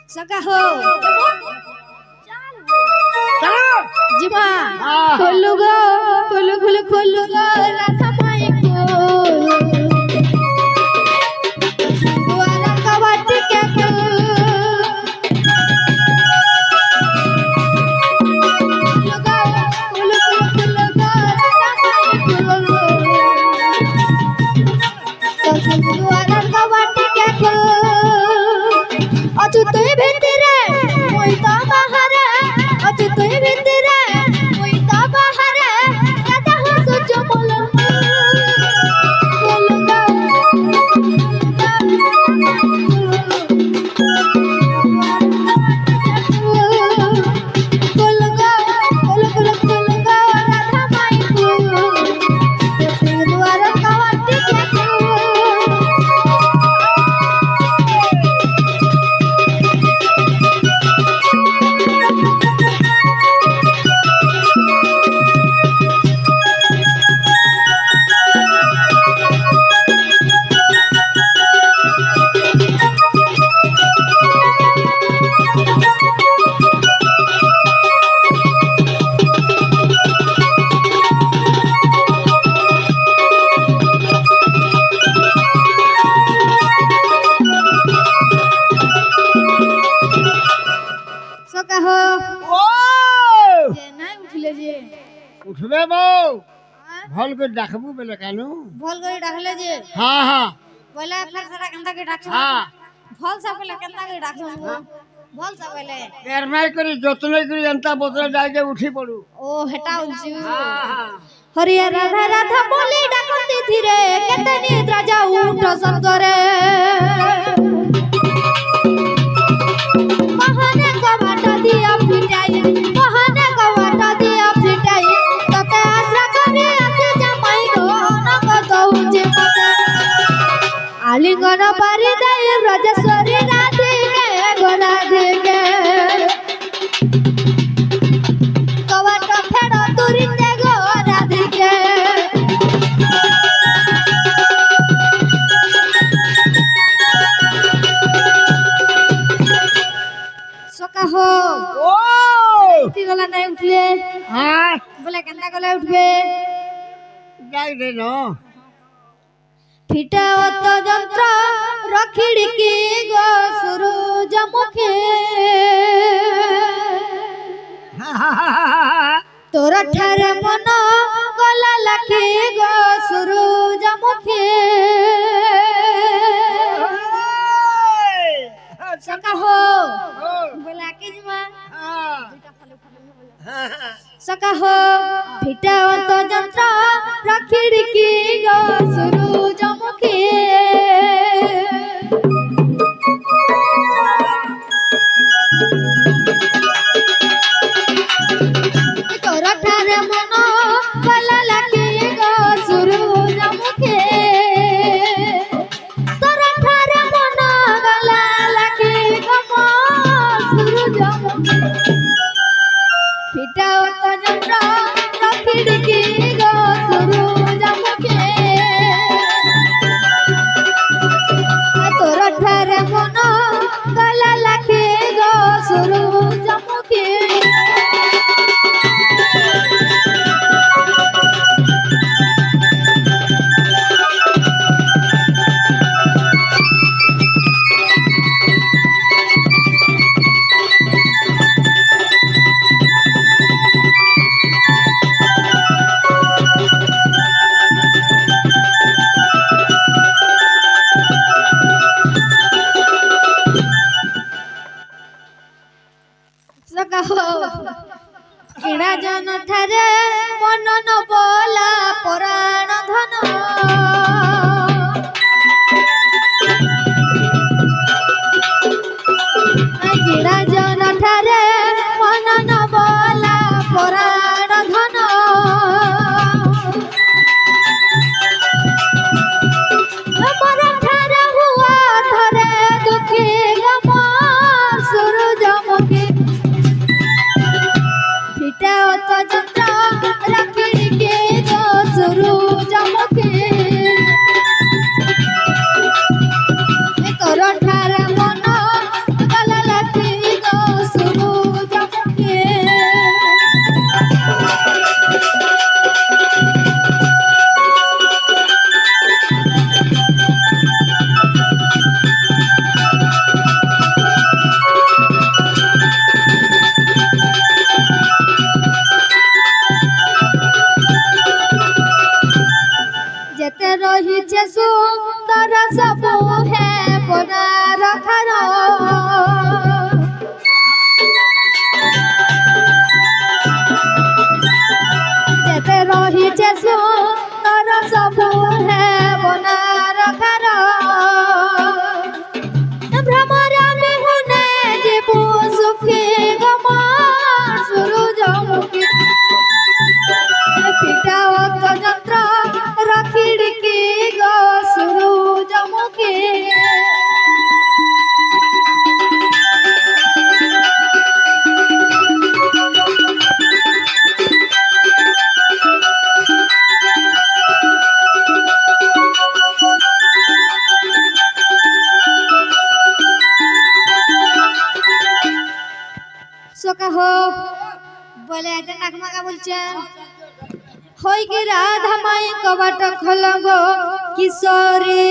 सका हो चलो जीवा खोलू गो खोलू गो राधा माई को द्वारा कवाटी के को खोलू गो राधा माई को द्वारा कवाटी के को अचु तुई भितरे मुई तो बाहरे अचु तुई भितरे मुई तो बाहरे दादा हो सोच बोलो बोलगा बोलगा राधा माई को द्वार कवाटी के सका हो ओ जे নাই উঠিলে যে उठबे बौ भल के डाकबू बेले कानू ভল করে ডাকলে যে हाँ हाँ বলে ফের সারা কেনতা के ডাকছ हाँ ভল সা বলে কেনতা के ডাকছ ভল সা বলে एरमाई करी जतने करी अंता बदले जाके उठी पड़ू ও হেটা উলছি हाँ हाँ হরিয়া রাধা রাধা বলি ডাকতে ধীরে কেতে নিদ্রা যাও উঠ সঙ্গরে মহানে কবাটা দিয়া ফিটাই মহানে কবাটা দিয়া ফিটাই ততে আশা করে আছে জামাই গো নগ দউছে মতে আলিঙ্গন পারি দেয় ব্রজেশ্বরী রাধিকে গো রাধিকে কবাটা ফেড় তুরিতে গো রাধিকে সকা হো ओ উঠি গলা নাই উঠলে हाँ বলে কেনতা গলে উঠবে जाई दे नो ফিটা অত যন্ত্র রখিড়ি কি গো সূরজ মুখে তোর ঠারে মন গলা লাখি গো সূরজ মুখে সকা হো বলা কি জমা সকা হো ফিটা অত যন্ত্র রখিড়ি কি গো সূরজ মুখে তোর ঠারে মন গলা লাখি গো সূরজ মুখে তোর ঠারে মন গলা লাখি গো সূরজ মুখে ফিটা অত যন্ত্র রখিড়ি কি গো সূরজ মুখে তোর ঠারে মন গলা লাখি গো সূরজ মুখে কিড়া জন ঠারে মন ন বলা পরাণ ধন কিড়া জন ঠারে মন ন বলা পরাণ ধন মর ঠারে হুয়া ধরে দুঃখী গম সূরজ মুখী ফিটা অত যন্ত্র রাখিড়ি কে গো সূরজ সুন্দর সবু হে বনা রখার যেতে রহিছে সুন্দর সবু হে বনা রখার ভ্রমরা বিহুনে জীবু সুখী গমন সূরজমুখী পিটাও তো যন্ত্র রখিড়কি গো সূরজমুখী সোকা হো বলে এটা নাকমাকা বলছেন হই কি রাধা মাই কবাট খোল গো কিশোরী